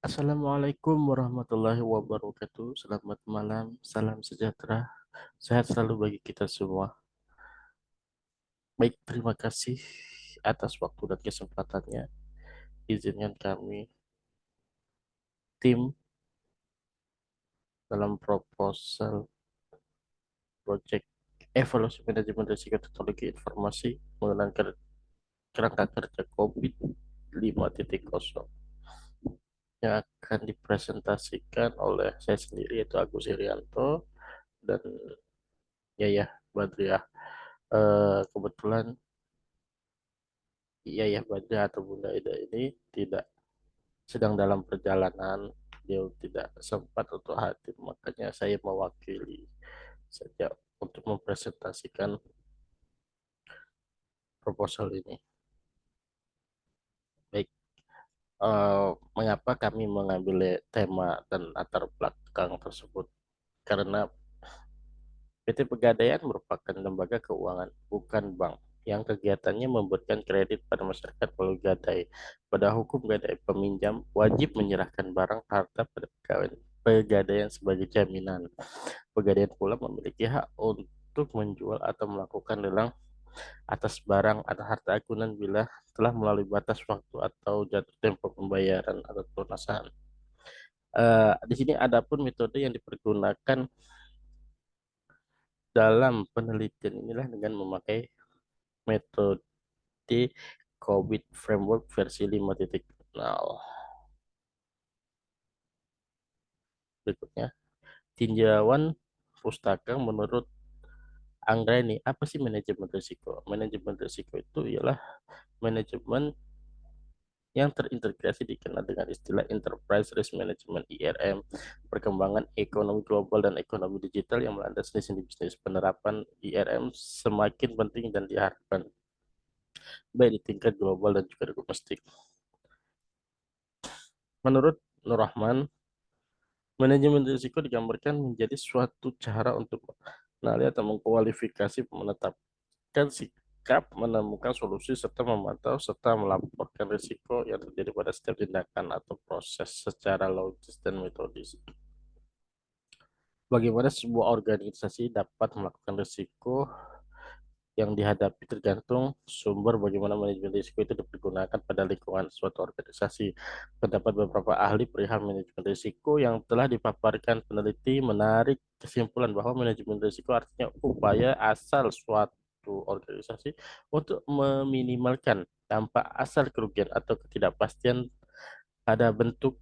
Assalamualaikum warahmatullahi wabarakatuh. Selamat malam, salam sejahtera, sehat selalu bagi kita semua. Baik, terima kasih atas waktu dan kesempatannya. Izinkan kami, tim dalam proposal proyek evaluasi manajemen risiko teknologi informasi menggunakan kerangka kerja COVID 5.0 yang akan dipresentasikan oleh saya sendiri yaitu Agus Irianto dan Yayah Badriah. Kebetulan Yayah Badriah atau Bunda Ida ini tidak sedang dalam perjalanan, dia tidak sempat untuk hadir, makanya saya mewakili saja untuk mempresentasikan proposal ini. Baik, mengapa kami mengambil tema dan latar belakang tersebut? Karena PT Pegadaian merupakan lembaga keuangan, bukan bank, yang kegiatannya memberikan kredit pada masyarakat melalui gadai. Pada hukum gadai, peminjam wajib menyerahkan barang harta pada Pegadaian sebagai jaminan. Pegadaian pula memiliki hak untuk menjual atau melakukan lelang atas barang atau harta agunan bila telah melalui batas waktu atau jatuh tempo pembayaran atau pelunasan. Di sini ada pun metode yang dipergunakan dalam penelitian inilah dengan memakai metode COVID Framework versi 5.0. Berikutnya, tinjauan pustaka menurut Anggreni, apa sih manajemen risiko? Manajemen risiko itu ialah manajemen yang terintegrasi dikenal dengan istilah Enterprise Risk Management (IRM), perkembangan ekonomi global dan ekonomi digital yang melanda sendi-sendi bisnis. Penerapan IRM semakin penting dan diharapkan baik di tingkat global dan juga domestik. Menurut Nur Rahman, manajemen risiko digambarkan menjadi suatu cara untuk mengenali atau mengkualifikasi, menetapkan sikap, menemukan solusi, serta memantau serta melaporkan risiko yang terjadi pada setiap tindakan atau proses secara logis dan metodis. Bagaimana sebuah organisasi dapat melakukan risiko yang dihadapi tergantung sumber bagaimana manajemen risiko itu dipergunakan pada lingkungan suatu organisasi. Terdapat beberapa ahli perihal manajemen risiko yang telah dipaparkan peneliti menarik kesimpulan bahwa manajemen risiko artinya upaya asal suatu organisasi untuk meminimalkan dampak asal kerugian atau ketidakpastian pada bentuk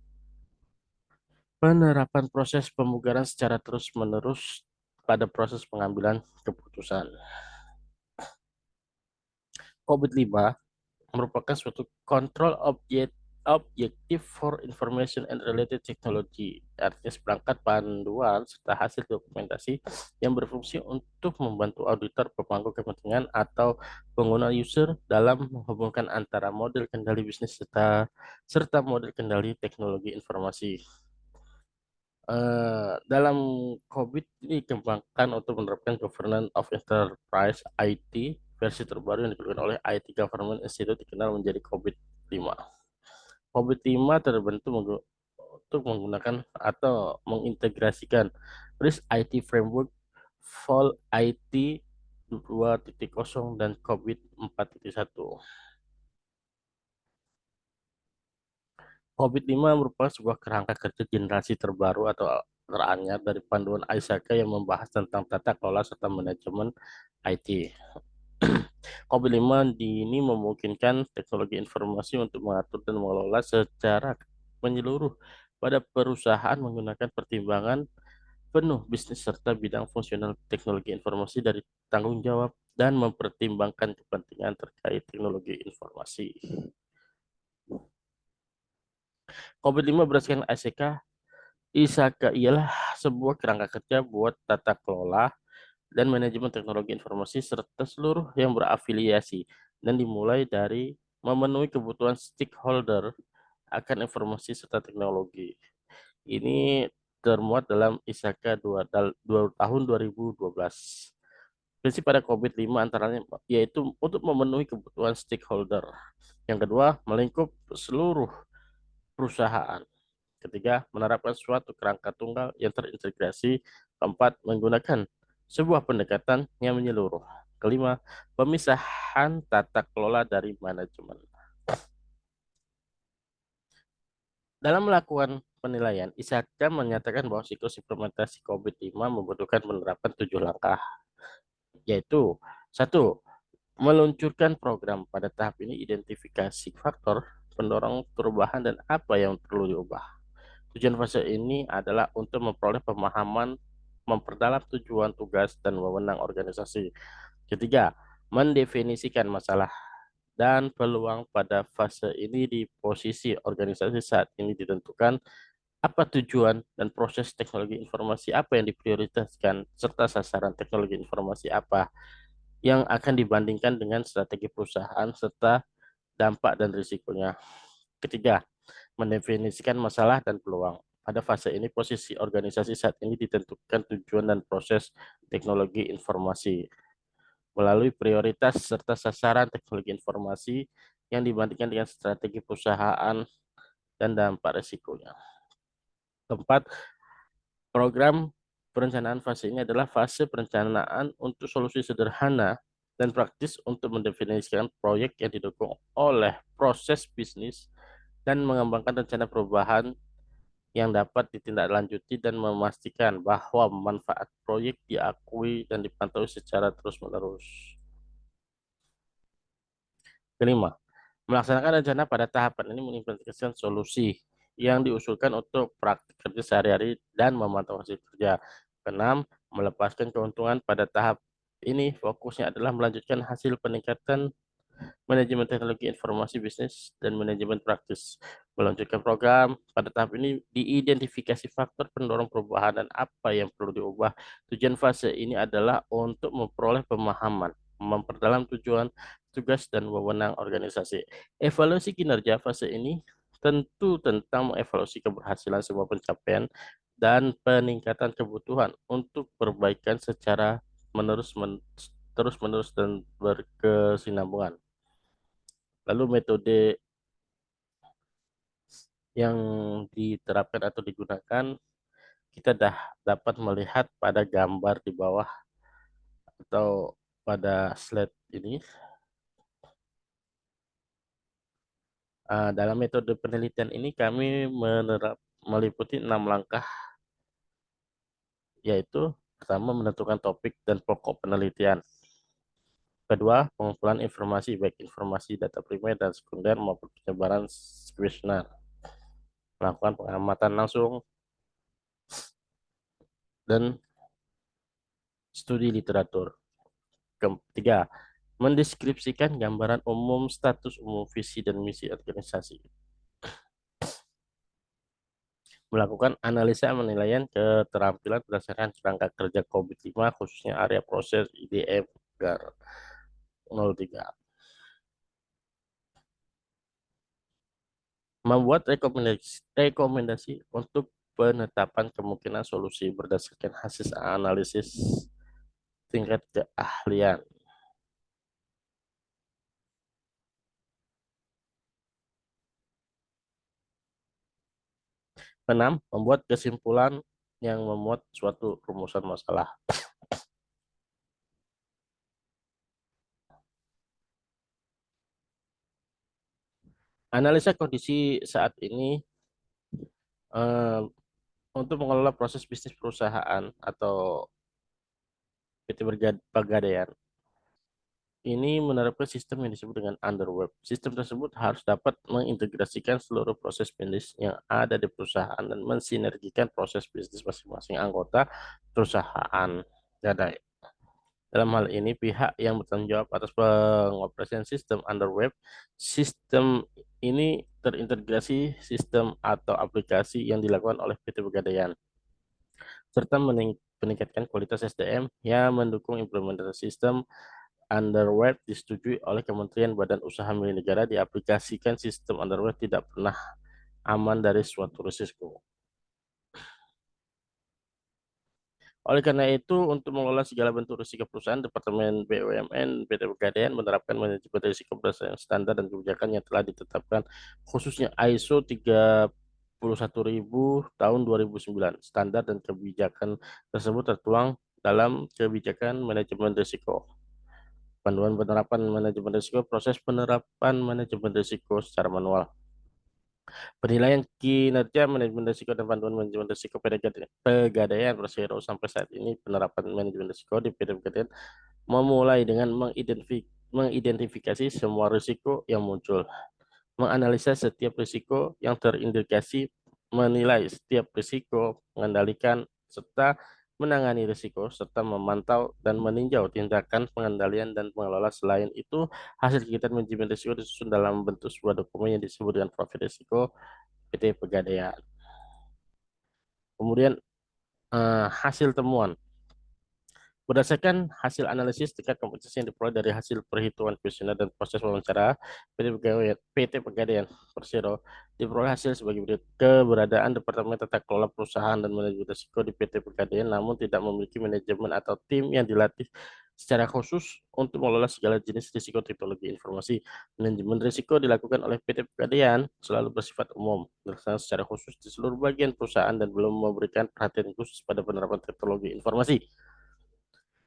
penerapan proses pemugaran secara terus-menerus pada proses pengambilan keputusan. COVID-5 merupakan suatu control objektif for information and related technology, artinya seperangkat panduan serta hasil dokumentasi yang berfungsi untuk membantu auditor, pemangku kepentingan, atau pengguna user dalam menghubungkan antara model kendali bisnis serta model kendali teknologi informasi. Dalam COVID ini dikembangkan untuk menerapkan Governance of Enterprise IT versi terbaru yang dikeluarkan oleh IT Government Institute dikenal menjadi COVID-5. COVID-5 terbentuk untuk menggunakan atau mengintegrasikan RISC IT Framework, Vol IT 2.0 dan COVID 4.1. COVID-5 merupakan sebuah kerangka kerja generasi terbaru atau teranyar dari panduan Aisaka yang membahas tentang tata kelola serta manajemen IT. COVID-5 ini memungkinkan teknologi informasi untuk mengatur dan mengelola secara menyeluruh pada perusahaan menggunakan pertimbangan penuh bisnis serta bidang fungsional teknologi informasi dari tanggung jawab dan mempertimbangkan kepentingan terkait teknologi informasi. COVID-5 berdasarkan ACK, ISAKA ialah sebuah kerangka kerja buat tata kelola dan manajemen teknologi informasi serta seluruh yang berafiliasi dan dimulai dari memenuhi kebutuhan stakeholder akan informasi serta teknologi. Ini termuat dalam ISAKA 2 tahun 2012. Prinsip pada COVID-5 antaranya yaitu untuk memenuhi kebutuhan stakeholder. Yang kedua, melingkup seluruh perusahaan. Ketiga, menerapkan suatu kerangka tunggal yang terintegrasi. Keempat, menggunakan sebuah pendekatan yang menyeluruh. Kelima, pemisahan tata kelola dari manajemen. Dalam melakukan penilaian, ISAKA menyatakan bahwa siklus implementasi COVID-5 membutuhkan penerapan 7 langkah, yaitu satu, meluncurkan program. Pada tahap ini, identifikasi faktor pendorong perubahan dan apa yang perlu diubah. Tujuan fase ini adalah untuk memperoleh pemahaman, memperdalam tujuan, tugas, dan wewenang organisasi. Ketiga, mendefinisikan masalah dan peluang. Pada fase ini di posisi organisasi saat ini ditentukan apa tujuan dan proses teknologi informasi apa yang diprioritaskan, serta sasaran teknologi informasi apa yang akan dibandingkan dengan strategi perusahaan, serta dampak dan risikonya. Ketiga, mendefinisikan masalah dan peluang. Pada fase ini, posisi organisasi saat ini ditentukan tujuan dan proses teknologi informasi melalui prioritas serta sasaran teknologi informasi yang dibandingkan dengan strategi perusahaan dan dampak risikonya. Keempat, program perencanaan fase ini adalah fase perencanaan untuk solusi sederhana dan praktis untuk mendefinisikan proyek yang didukung oleh proses bisnis dan mengembangkan rencana perubahan yang dapat ditindaklanjuti dan memastikan bahwa manfaat proyek diakui dan dipantau secara terus-menerus. Kelima, melaksanakan rencana pada tahapan ini mengimplementasikan solusi yang diusulkan untuk praktik kerja sehari-hari dan memantau hasil kerja. Keenam, melepaskan keuntungan. Pada tahap ini fokusnya adalah melanjutkan hasil peningkatan manajemen teknologi informasi bisnis dan manajemen praktis. Melanjutkan program. Pada tahap ini diidentifikasi faktor pendorong perubahan dan apa yang perlu diubah. Tujuan fase ini adalah untuk memperoleh pemahaman, memperdalam tujuan, tugas, dan wewenang organisasi. Evaluasi kinerja fase ini tentu tentang mengevaluasi keberhasilan sebuah pencapaian dan peningkatan kebutuhan untuk perbaikan secara menerus terus menerus dan berkesinambungan. Lalu metode yang diterapkan atau digunakan, kita dah dapat melihat pada gambar di bawah atau pada slide ini. Dalam metode penelitian ini kami meliputi 6 langkah, yaitu pertama, menentukan topik dan pokok penelitian. Kedua, pengumpulan informasi, baik informasi data primer dan sekunder maupun penyebaran kuesioner. Melakukan pengamatan langsung dan studi literatur. Ketiga, mendeskripsikan gambaran umum, status umum, visi dan misi organisasi. Melakukan analisa penilaian keterampilan berdasarkan kerangka kerja COVID-5, khususnya area proses IDM GAR 03. Membuat rekomendasi untuk penetapan kemungkinan solusi berdasarkan hasil analisis tingkat keahlian. Keenam, membuat kesimpulan yang memuat suatu rumusan masalah. Analisa kondisi saat ini eh, untuk mengelola proses bisnis perusahaan atau PT Pegadaian. Ini menerapkan sistem yang disebut dengan underweb. Sistem tersebut harus dapat mengintegrasikan seluruh proses bisnis yang ada di perusahaan dan mensinergikan proses bisnis masing-masing anggota perusahaan. Gadai. Dalam hal ini, pihak yang bertanggung jawab atas pengoperasian sistem underweb, sistem ini terintegrasi sistem atau aplikasi yang dilakukan oleh PT Pegadaian, serta meningkatkan kualitas SDM yang mendukung implementasi sistem underweb disetujui oleh Kementerian Badan Usaha Milik Negara. Diaplikasikan sistem underweb tidak pernah aman dari suatu risiko. Oleh karena itu, untuk mengelola segala bentuk risiko perusahaan, Departemen BUMN PT Pegadaian menerapkan manajemen risiko berdasarkan standar dan kebijakan yang telah ditetapkan, khususnya ISO 21.000 tahun 2009. Standar dan kebijakan tersebut tertuang dalam kebijakan manajemen risiko. Panduan penerapan manajemen risiko, proses penerapan manajemen risiko secara manual. Penilaian kinerja manajemen risiko dan panduan manajemen risiko Pegadaian Persero sampai saat ini penerapan manajemen risiko di PT Pegadaian memulai dengan mengidentifikasi semua risiko yang muncul, menganalisa setiap risiko yang terindikasi, menilai setiap risiko, mengendalikan serta menangani risiko, serta memantau dan meninjau tindakan pengendalian dan pengelola. Selain itu, hasil kegiatan manajemen risiko disusun dalam bentuk sebuah dokumen yang disebut dengan profil risiko PT Pegadaian. Kemudian hasil temuan. Berdasarkan hasil analisis tingkat kompetensi yang diperoleh dari hasil perhitungan kuesioner dan proses wawancara, PT Pegadaian Persero diperoleh hasil sebagai berikut. Keberadaan Departemen Tata Kelola Perusahaan dan Manajemen Risiko di PT Pegadaian namun tidak memiliki manajemen atau tim yang dilatih secara khusus untuk mengelola segala jenis risiko teknologi informasi. Manajemen risiko dilakukan oleh PT Pegadaian selalu bersifat umum, dilaksanakan secara khusus di seluruh bagian perusahaan dan belum memberikan perhatian khusus pada penerapan teknologi informasi.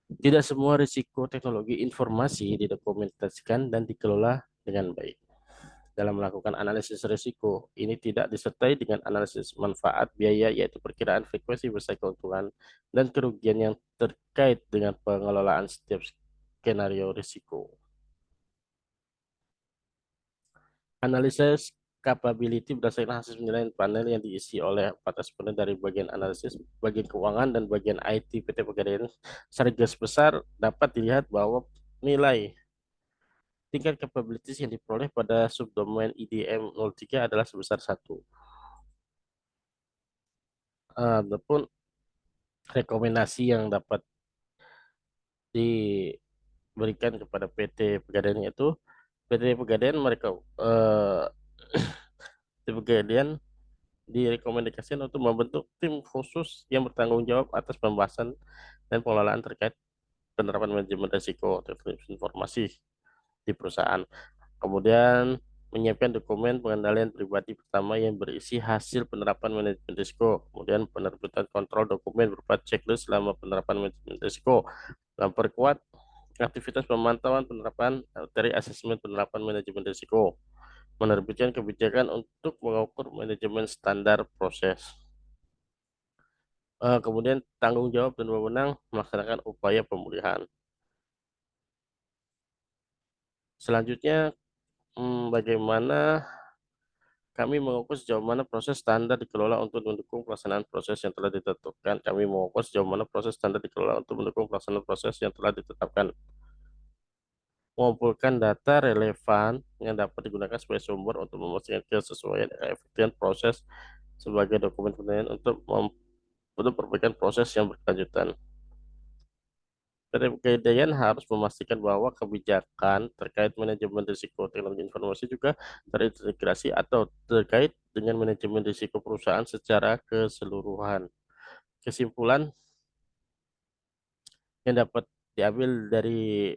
Tidak semua risiko teknologi informasi didokumentasikan dan dikelola dengan baik. Dalam melakukan analisis risiko, ini tidak disertai dengan analisis manfaat biaya, yaitu perkiraan frekuensi besar keuntungan dan kerugian yang terkait dengan pengelolaan setiap skenario risiko. Analisis capability berdasarkan hasil penilaian panel yang diisi oleh 4 responden dari bagian analisis, bagian keuangan, dan bagian IT PT Pegadaian. Secara garis besar dapat dilihat bahwa nilai tingkat capabilities yang diperoleh pada subdomain IDM 03 adalah sebesar 1. Adapun rekomendasi yang dapat diberikan kepada PT Pegadaian itu, PT Pegadaian mereka PT Pegadaian direkomendasikan untuk membentuk tim khusus yang bertanggung jawab atas pembahasan dan pengelolaan terkait penerapan manajemen risiko teknologi informasi di perusahaan. Kemudian menyiapkan dokumen pengendalian pribadi pertama yang berisi hasil penerapan manajemen risiko. Kemudian penerbitan kontrol dokumen berupa checklist selama penerapan manajemen risiko. Memperkuat aktivitas pemantauan penerapan dari asesmen penerapan manajemen risiko. Menerbitkan kebijakan untuk mengukur manajemen standar proses. Kemudian tanggung jawab dan wewenang melaksanakan upaya pemulihan. Selanjutnya, bagaimana kami mengukur sejauh mana proses standar dikelola untuk mendukung pelaksanaan proses yang telah ditetapkan. Kami mengukur sejauh mana proses standar dikelola untuk mendukung pelaksanaan proses yang telah ditetapkan. Mengumpulkan data relevan yang dapat digunakan sebagai sumber untuk memastikan kesesuaian dan efektivitas proses sebagai dokumen penilaian untuk perbaikan proses yang berkelanjutan. Pegadaian harus memastikan bahwa kebijakan terkait manajemen risiko teknologi informasi juga terintegrasi atau terkait dengan manajemen risiko perusahaan secara keseluruhan. Kesimpulan yang dapat diambil dari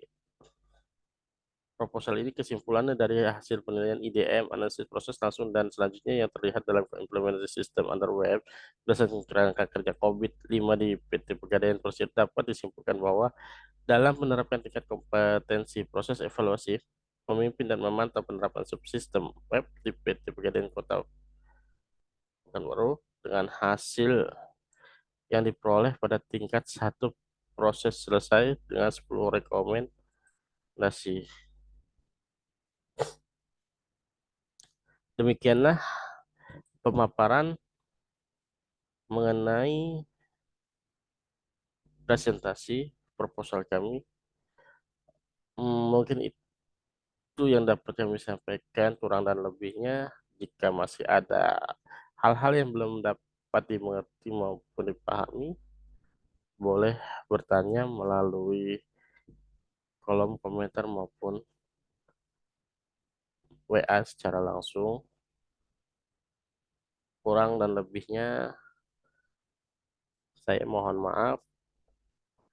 proposal ini, kesimpulannya dari hasil penilaian IDM, analisis proses langsung dan selanjutnya yang terlihat dalam implementasi sistem under web berdasarkan kerangka kerja COVID-5 di PT Pegadaian Persib, dapat disimpulkan bahwa dalam menerapkan tingkat kompetensi proses evaluasi, memimpin dan memantau penerapan subsistem web di PT Pegadaian Kota Pekanbaru dengan hasil yang diperoleh pada tingkat 1 proses selesai dengan 10 rekomendasi. Demikianlah pemaparan mengenai presentasi proposal kami. Mungkin itu yang dapat kami sampaikan, kurang dan lebihnya. Jika masih ada hal-hal yang belum dapat dimengerti maupun dipahami, boleh bertanya melalui kolom komentar maupun WA secara langsung. Kurang dan lebihnya saya mohon maaf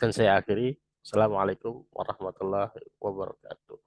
dan saya akhiri. Assalamualaikum warahmatullahi wabarakatuh.